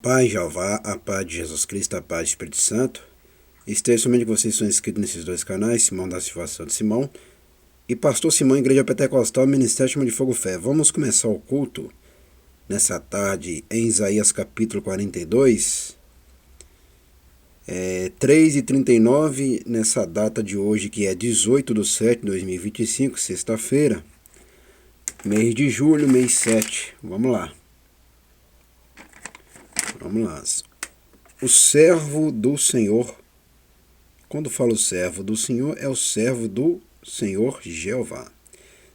Pai Jeová, a paz de Jesus Cristo, a paz do Espírito Santo. Esteja somente que vocês são inscritos nesses dois canais, Simão da Silva Santo Simão e Pastor Simão, Igreja Pentecostal, Ministério Chama de Fogo Fé. Vamos começar o culto nessa tarde em Isaías capítulo 42, 3h39, nessa data de hoje que é 18/7/2025, sexta-feira, mês de julho, mês 7. Vamos lá. O servo do Senhor. Quando falo servo do Senhor, é o servo do Senhor Jeová.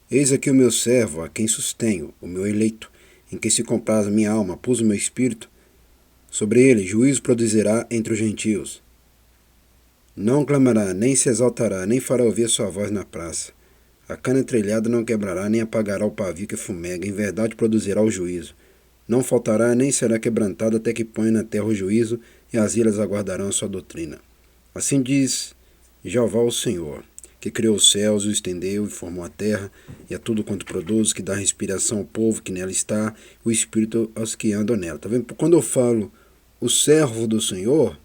Eis aqui o meu servo, a quem sustenho, o meu eleito, em quem se compraz a minha alma, pus o meu espírito. Sobre ele juízo produzirá entre os gentios. Não clamará, nem se exaltará, nem fará ouvir sua voz na praça. A cana trilhada não quebrará, nem apagará o pavio que fumega. Em verdade produzirá o juízo. Não faltará, nem será quebrantado, até que ponha na terra o juízo, e as ilhas aguardarão a sua doutrina. Assim diz Jeová o Senhor, que criou os céus, o estendeu e formou a terra, e a tudo quanto produz, que dá respiração ao povo que nela está, o espírito aos que andam nela. Tá vendo? Quando eu falo o servo do Senhor,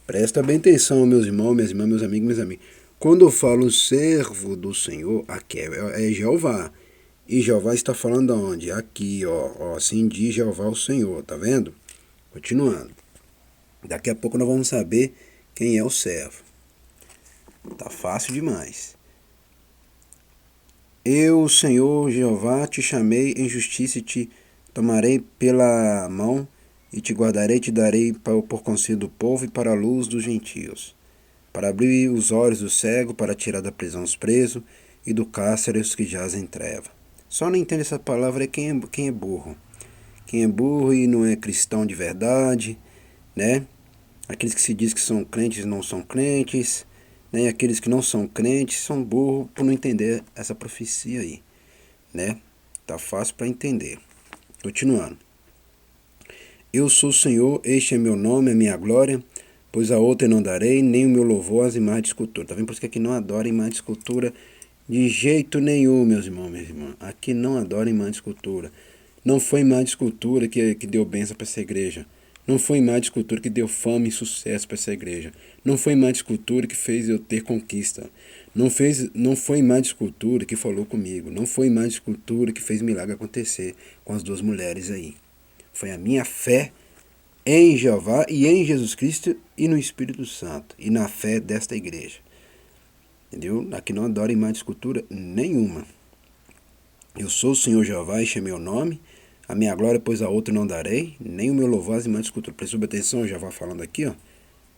presta bem atenção, meus irmãos, minhas irmãs, meus amigos, meus amigos. Quando eu falo servo do Senhor, aqui é Jeová. E Jeová está falando aonde? Aqui, ó. Assim diz Jeová o Senhor, tá vendo? Continuando. Daqui a pouco nós vamos saber quem é o servo. Tá fácil demais. Eu, Senhor Jeová, te chamei em justiça e te tomarei pela mão e te guardarei e te darei por conselho do povo e para a luz dos gentios, para abrir os olhos do cego, para tirar da prisão os presos e do cárcere os que jazem em treva. Só não entende essa palavra quem é burro. Quem é burro e não é cristão de verdade, né? Aqueles que se diz que são crentes não são crentes, né? E aqueles que não são crentes são burros por não entender essa profecia aí, né? Tá fácil para entender. Continuando. Eu sou o Senhor, este é meu nome, a minha glória, pois a outra não darei, nem o meu louvor às imagens de escultura. Tá vendo? Por isso que aqui não adora imagem de escultura de jeito nenhum, meus irmãos, minhas irmãs. Aqui não adora imagem de escultura. Não foi imagem de escultura que deu bênção para essa igreja. Não foi imagem de escultura que deu fama e sucesso para essa igreja. Não foi imagem de escultura que fez eu ter conquista. Não foi imagem de escultura que falou comigo. Não foi imagem de escultura que fez milagre acontecer com as duas mulheres aí. Foi a minha fé em Jeová e em Jesus Cristo e no Espírito Santo. E na fé desta igreja. Entendeu? Aqui não adora imagem de escultura nenhuma. Eu sou o Senhor Jeová, este é meu nome. A minha glória, pois a outra não darei, nem o meu louvor às imagens de escultura. Preste atenção, Jeová falando aqui, ó.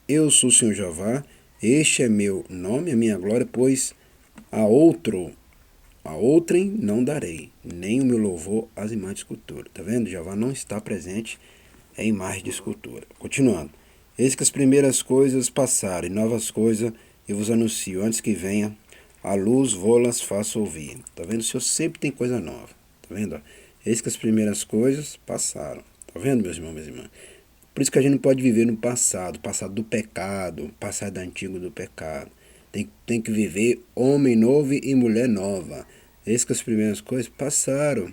Eu sou o Senhor Jeová, este é meu nome, a minha glória, pois a outrem não darei, nem o meu louvor às imagens de escultura. Tá vendo? Jeová não está presente em imagem de escultura. Continuando. Eis que as primeiras coisas passaram, e novas coisas eu vos anuncio, antes que venha a luz, vô-las faço ouvir. Tá vendo? O Senhor sempre tem coisa nova. Tá vendo? Eis que as primeiras coisas passaram. Tá vendo, meus irmãos, minhas irmãs? Por isso que a gente não pode viver no passado do pecado, passado antigo do pecado. Tem que viver homem novo e mulher nova. Eis que as primeiras coisas passaram.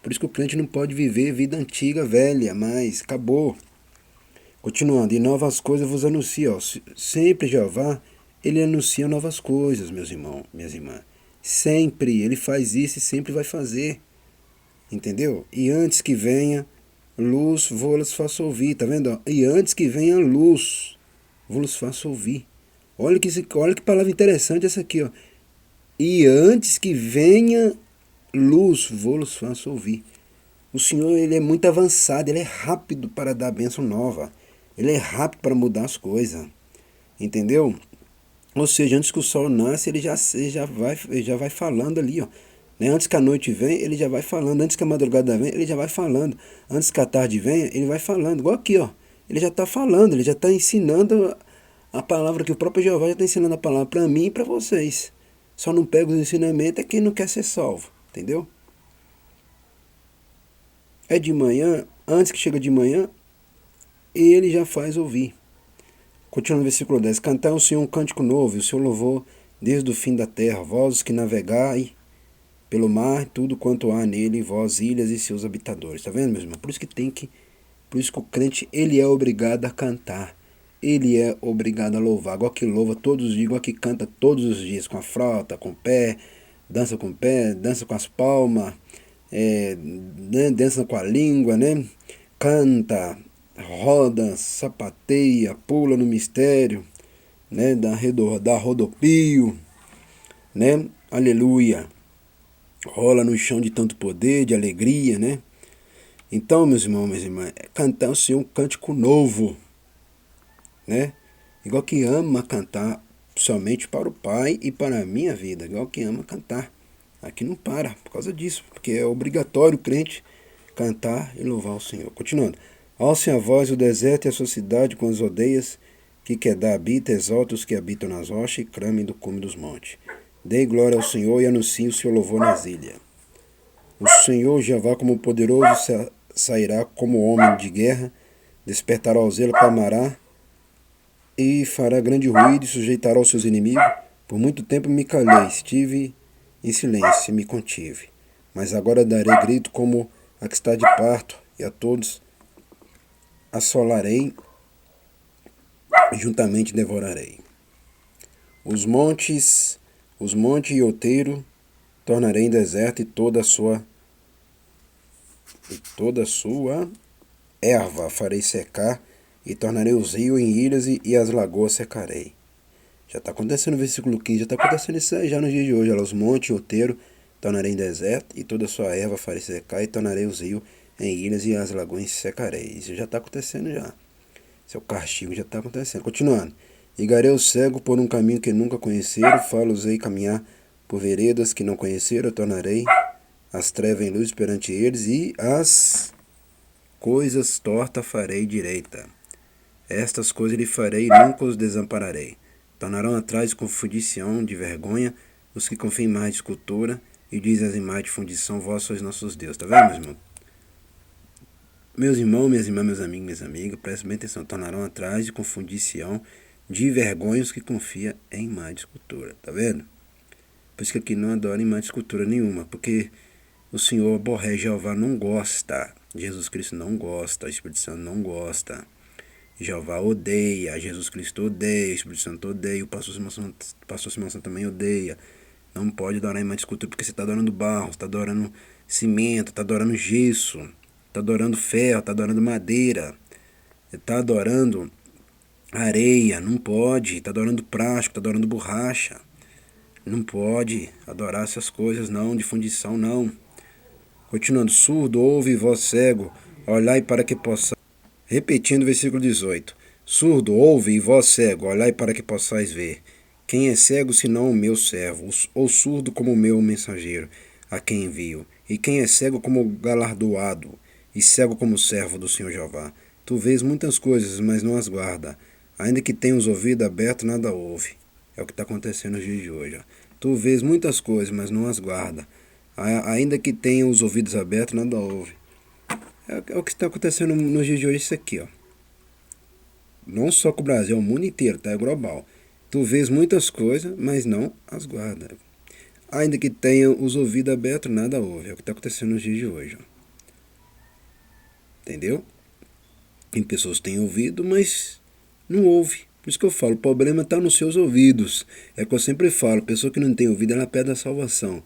Por isso que o crente não pode viver vida antiga, velha, mas acabou. Continuando, e novas coisas vos anuncio. Ó. Sempre Jeová, ele anuncia novas coisas, meus irmãos, minhas irmãs. Sempre, ele faz isso e sempre vai fazer. Entendeu? E antes que venha luz, vou-las faço ouvir, tá vendo? E antes que venha luz, vou-las faço ouvir. Olha que palavra interessante essa aqui, ó. E antes que venha luz, vou-las faço ouvir. O Senhor, ele é muito avançado, ele é rápido para dar bênção nova. Ele é rápido para mudar as coisas. Entendeu? Ou seja, antes que o sol nasce, ele já vai falando ali, ó. Né? Antes que a noite venha, ele já vai falando. Antes que a madrugada venha, ele já vai falando. Antes que a tarde venha, ele vai falando. Igual aqui, ó. Ele já está falando, ele já está ensinando a palavra, que o próprio Jeová já está ensinando a palavra para mim e para vocês. Só não pega os ensinamentos é quem não quer ser salvo. Entendeu? É de manhã, antes que chega de manhã, ele já faz ouvir. Continuando no versículo 10. Cantai ao Senhor um cântico novo, e o seu louvor desde o fim da terra. Vós que navegai pelo mar, tudo quanto há nele, vós ilhas e seus habitadores. Tá vendo, meus irmãos? Por isso que tem que Por isso que o crente, ele é obrigado a cantar. Ele é obrigado a louvar. Igual que louva todos os dias, igual que canta todos os dias, com a flauta, com o pé, dança com as palmas, né, dança com a língua, né? Canta, roda, sapateia, pula no mistério, né? Dá rodopio, né? Aleluia. Rola no chão de tanto poder, de alegria, né? Então, meus irmãos, minhas irmãs, cantar o Senhor um cântico novo, né? Igual que ama cantar somente para o Pai e para a minha vida, igual que ama cantar. Aqui não para, por causa disso, porque é obrigatório o crente cantar e louvar o Senhor. Continuando. Alcem a voz o deserto e a sua cidade com as aldeias que Quedar habita, exalta os que habitam nas rochas e clamem do cume dos montes. Dê glória ao Senhor e anuncie o seu louvor nas ilhas. O Senhor Jeová como poderoso sairá como homem de guerra, despertará o zelo, clamará e fará grande ruído e sujeitará os seus inimigos. Por muito tempo me calei, estive em silêncio e me contive. Mas agora darei grito como a que está de parto, e a todos assolarei e juntamente devorarei. Os montes e outeiro tornarei em deserto e toda a sua erva farei secar e tornarei os rios em ilhas e as lagoas secarei. Já está acontecendo no versículo 15, já está acontecendo isso aí já nos dias de hoje. Olha, os montes e outeiro tornarei em deserto e toda a sua erva farei secar e tornarei os rios em ilhas e as lagoas secarei. Isso já está acontecendo já. Seu castigo já está acontecendo. Continuando. E guiarei o cego por um caminho que nunca conheceram, falo-os-ei caminhar por veredas que não conheceram, eu tornarei as trevas em luz perante eles e as coisas tortas farei direita. Estas coisas lhe farei e nunca os desampararei. Tornarão atrás com fundição de vergonha os que confiam em mais de escultura e dizem as imagens de fundição, vós sois nossos deuses. Tá vendo, meus irmãos? Meus irmãos, minhas irmãs, meus amigos, minhas amigas, prestem bem atenção. Tornarão atrás de confundição de vergonha os que confiam em imagem de escultura. Tá vendo? Por isso que aqui não adora imagem de escultura nenhuma, porque o Senhor aborrece, Jeová não gosta. Jesus Cristo não gosta, o Espírito Santo não gosta. Jeová odeia, Jesus Cristo odeia, o Espírito Santo odeia, o pastor Simão Santo também odeia. Não pode adorar imagem de escultura porque você está adorando barro, você está adorando cimento, está adorando gesso, está adorando ferro, está adorando madeira, está adorando areia, não pode, está adorando plástico, está adorando borracha. Não pode adorar essas coisas não, de fundição não. Continuando, surdo, ouve, vós cego, olhai para que possa. Repetindo o versículo 18. Surdo, ouve, e vós cego, olhai para que possais ver. Quem é cego senão o meu servo, ou surdo como o meu mensageiro, a quem envio? E quem é cego como galardoado, e cego como servo do Senhor Jeová? Tu vês muitas coisas, mas não as guarda. Ainda que tenha os ouvidos abertos, nada ouve. É o que está acontecendo nos dias de hoje. Ó. Tu vês muitas coisas, mas não as guarda. Ainda que tenha os ouvidos abertos, nada ouve. É o que está acontecendo nos dias de hoje, isso aqui, ó. Não só com o Brasil, é o mundo inteiro, tá? É global. Tu vês muitas coisas, mas não as guarda. Ainda que tenha os ouvidos abertos, nada ouve. É o que está acontecendo nos dias de hoje, ó. Entendeu? Tem pessoas que têm ouvido, mas não ouve. Por isso que eu falo, o problema está nos seus ouvidos. É o que eu sempre falo, pessoa que não tem ouvido, ela perde a salvação.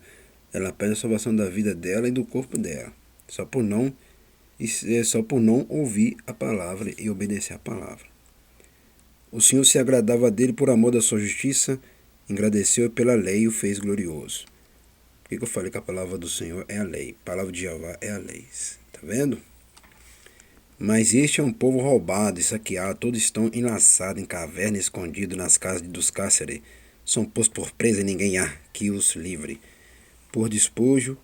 Ela perde a salvação da vida dela e do corpo dela. Só por não ouvir a palavra e obedecer a palavra. O Senhor se agradava dele por amor da sua justiça, agradeceu pela lei e o fez glorioso. Por que eu falei que a palavra do Senhor é a lei? A palavra de Jeová é a lei. Tá vendo? Mas este é um povo roubado e saqueado, todos estão enlaçados em cavernas, escondidos nas casas dos cárceres. São postos por presa e ninguém há que os livre. Por despojo,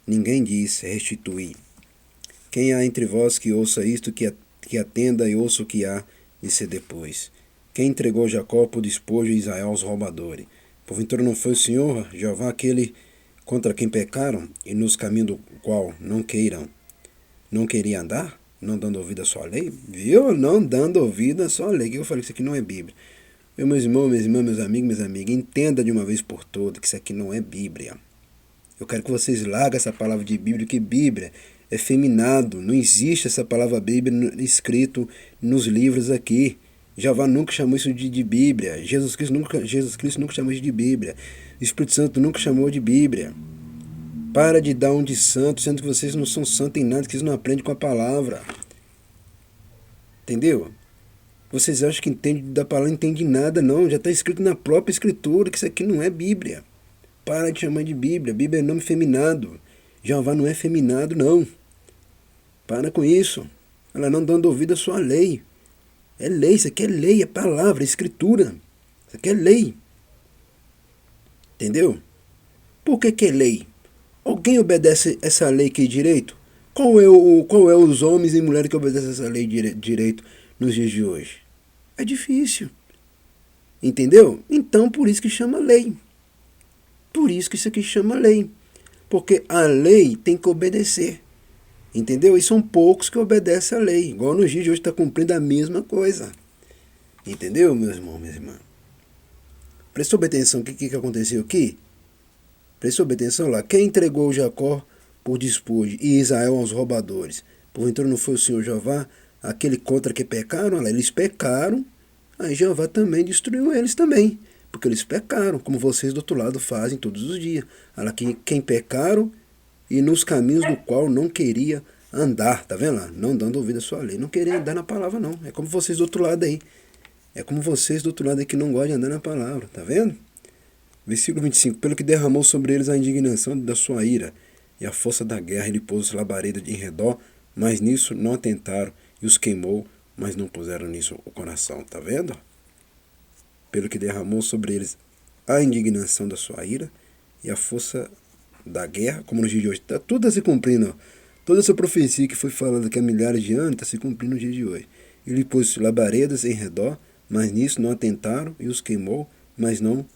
ninguém diz restituir. Quem há entre vós que ouça isto, que atenda e ouça o que há de ser depois? Quem entregou Jacó por despojo e Israel aos roubadores? Porventura não foi o Senhor, Jeová, aquele contra quem pecaram e nos caminhos do qual não queria andar? Não dando ouvido à sua lei? Viu? Não dando ouvido à sua lei. Que eu falei que isso aqui não é Bíblia. Meus irmãos, minhas irmãs, meus amigos, minhas amigas, entenda de uma vez por todas que isso aqui não é Bíblia. Eu quero que vocês larguem essa palavra de Bíblia, que Bíblia efeminado. Não existe essa palavra Bíblia escrito nos livros aqui. Jeová nunca chamou isso de Bíblia. Jesus Cristo nunca chamou isso de Bíblia. O Espírito Santo nunca chamou de Bíblia. Para de dar um de santo, sendo que vocês não são santos em nada, que vocês não aprendem com a palavra. Entendeu? Vocês acham que entendem da palavra, não entendem nada, não. Já está escrito na própria Escritura que isso aqui não é Bíblia. Para de chamar de Bíblia. Bíblia é nome feminado. Jeová não é feminado, não. Para com isso. Ela não dando ouvido à sua lei. É lei, isso aqui é lei, é palavra, é Escritura. Isso aqui é lei. Entendeu? Por que é lei? Alguém obedece essa lei aqui direito? Qual é os homens e mulheres que obedecem essa lei direito nos dias de hoje? É difícil. Entendeu? Então, por isso que chama lei. Por isso que isso aqui chama lei. Porque a lei tem que obedecer. Entendeu? E são poucos que obedecem a lei. Igual nos dias de hoje está cumprindo a mesma coisa. Entendeu, meus irmãos, minhas irmãs? Prestou atenção o que aconteceu aqui? Prestou atenção lá. Quem entregou Jacó por despojo e Israel aos roubadores? Porventura não foi o Senhor Jeová, aquele contra que pecaram? Eles pecaram, aí Jeová também destruiu eles também. Porque eles pecaram, como vocês do outro lado fazem todos os dias. Quem pecaram e nos caminhos do qual não queria andar, tá vendo lá? Não dando ouvido à sua lei. Não queria andar na palavra, não. É como vocês do outro lado aí. É como vocês do outro lado aí que não gostam de andar na palavra, tá vendo? Versículo 25. Pelo que derramou sobre eles a indignação da sua ira e a força da guerra, ele pôs labareda em redor, mas nisso não atentaram, e os queimou, mas não puseram nisso o coração. Tá vendo? Pelo que derramou sobre eles a indignação da sua ira e a força da guerra, como nos dias de hoje. Está tudo se cumprindo. Ó. Toda essa profecia que foi falada aqui há milhares de anos está se cumprindo no dia de hoje. Ele pôs labaredas em redor, mas nisso não atentaram, e os queimou, mas não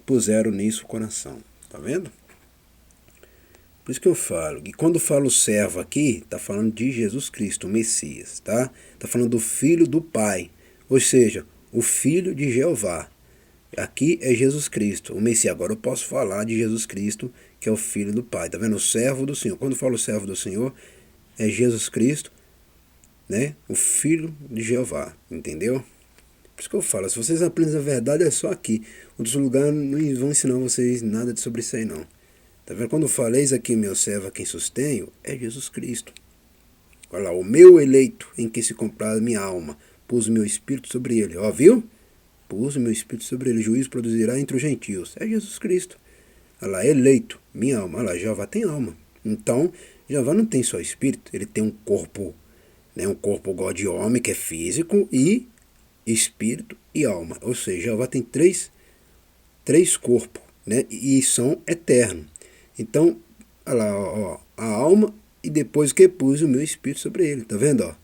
puseram nisso o coração. Tá vendo? Por isso que eu falo, que quando falo servo aqui, está falando de Jesus Cristo, o Messias, tá? Está falando do Filho do Pai, ou seja, o Filho de Jeová. Aqui é Jesus Cristo, o Messias. Agora eu posso falar de Jesus Cristo, que é o Filho do Pai. Tá vendo? O servo do Senhor. Quando eu falo servo do Senhor, é Jesus Cristo, né? O Filho de Jeová, entendeu? Por isso que eu falo, se vocês aprendem a verdade, é só aqui. Outros lugares não vão ensinar vocês nada sobre isso aí, não. Tá vendo? Quando eu falei isso aqui, meu servo a quem sustenho, é Jesus Cristo. Olha lá, o meu eleito em que se comprar minha alma, pus o meu espírito sobre ele. Ó, viu? Pus o meu espírito sobre ele, juízo produzirá entre os gentios. É Jesus Cristo. Olha lá, eleito, minha alma. Olha lá, Jeová tem alma. Então, Jeová não tem só espírito, ele tem um corpo, né? Um corpo igual de homem, que é físico, e espírito e alma. Ou seja, Jeová tem três corpos, né? E são eternos. Então, olha lá, ó, a alma, e depois que pus o meu espírito sobre ele. Tá vendo?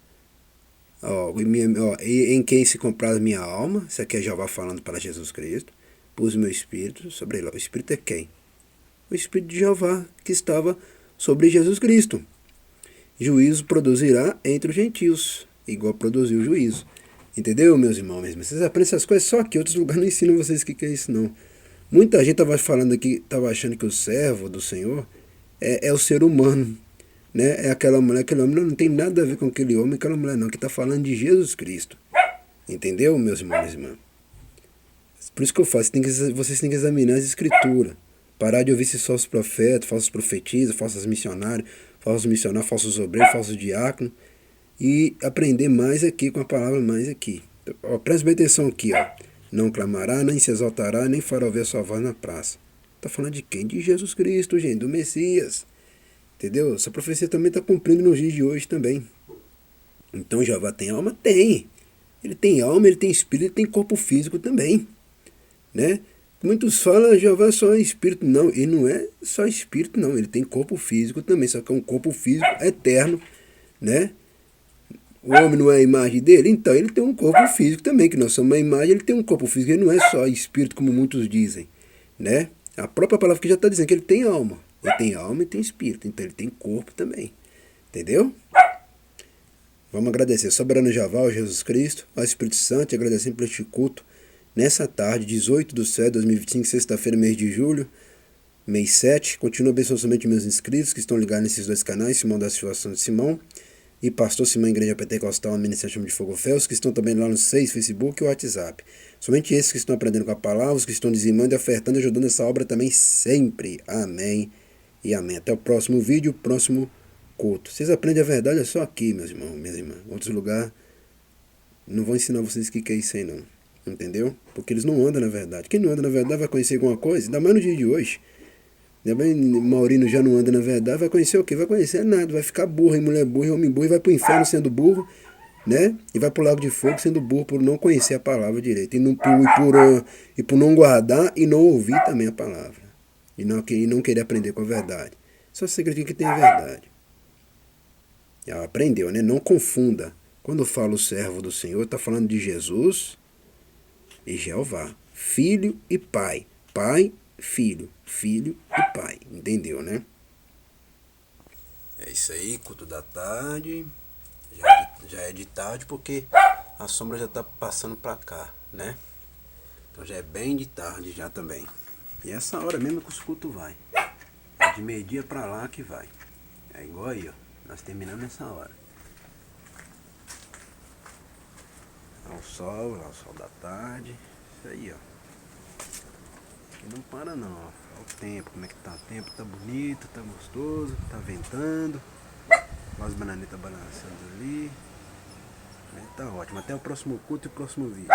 E em quem se comprar minha alma, isso aqui é Jeová falando para Jesus Cristo, pus o meu espírito sobre ele. O espírito é quem? O espírito de Jeová, que estava sobre Jesus Cristo. Juízo produzirá entre os gentios, igual produziu o juízo. Entendeu, meus irmãos? Vocês aprendem essas coisas só aqui, outros lugares não ensinam vocês o que é isso, não. Muita gente estava falando aqui, estava achando que o servo do Senhor é o ser humano, né? É aquela mulher, aquele homem não tem nada a ver com aquele homem, aquela mulher não, que está falando de Jesus Cristo. Entendeu, meus irmãos e minhas irmãs? Por isso que eu faço, vocês têm que examinar as escrituras. Parar de ouvir esses falsos profetas, falsos profetisas, falsos missionários, falsos obreiros, falsos diáconos. E aprender mais aqui com a palavra mais aqui. Ó, presta bem atenção aqui, ó. Não clamará, nem se exaltará, nem fará ouvir sua voz na praça. Está falando de quem? De Jesus Cristo, gente, do Messias. Entendeu? Essa profecia também está cumprindo nos dias de hoje também. Então Jeová tem alma? Tem. Ele tem alma, ele tem espírito, ele tem corpo físico também. Né? Muitos falam Jeová é só espírito. Não, ele não é só espírito, não. Ele tem corpo físico também, só que é um corpo físico eterno, né? O homem não é a imagem dele, então ele tem um corpo físico também, que nós somos uma imagem, ele tem um corpo físico, ele não é só espírito, como muitos dizem, né? A própria palavra que já está dizendo que ele tem alma. Ele tem alma e tem espírito, então ele tem corpo também. Entendeu? Vamos agradecer. Soberano Jeová, ao Jesus Cristo, ao Espírito Santo, e agradecer por este culto, nessa tarde, 18/7/2025, sexta-feira, mês de julho. mês 7. Continua abençoando somente meus inscritos que estão ligados nesses dois canais, Simão da Situação de Simão e Pastor Simão Igreja Pentecostal, Ministério Chama de Fogo Féus, que estão também lá no 6, Facebook e WhatsApp. Somente esses que estão aprendendo com a palavra, os que estão dizimando e ofertando, ajudando essa obra também sempre. Amém e amém. Até o próximo vídeo, próximo culto. Vocês aprendem a verdade é só aqui, meus irmãos, minhas irmãs. Outros lugares, não vou ensinar vocês o que é isso aí, não. Entendeu? Porque eles não andam na verdade. Quem não anda na verdade vai conhecer alguma coisa, ainda mais no dia de hoje. Maurino já não anda na verdade, vai conhecer o quê? Vai conhecer nada, vai ficar burro, e mulher burra, e homem burro, e vai pro inferno sendo burro, né? E vai pro lago de fogo sendo burro por não conhecer a palavra direito. E por não guardar e não ouvir também a palavra. E não querer aprender com a verdade. Só se acredita que tem a verdade. Já aprendeu, né? Não confunda. Quando fala o servo do Senhor, está falando de Jesus e Jeová. Filho e pai. Pai, filho. Filho e pai. Entendeu, né? É isso aí, culto da tarde. Já é de tarde porque a sombra já está passando para cá, né? Então já é bem de tarde já também. E essa hora mesmo que os cultos vai. É de meio-dia para lá que vai. É igual aí, ó. Nós terminamos essa hora. Lá o sol da tarde. Isso aí, ó. Aqui não para não, ó. Olha o tempo, como é que tá o tempo. Tá bonito, tá gostoso, tá ventando. As bananetas balançando ali. Tá ótimo. Até o próximo culto e o próximo vídeo.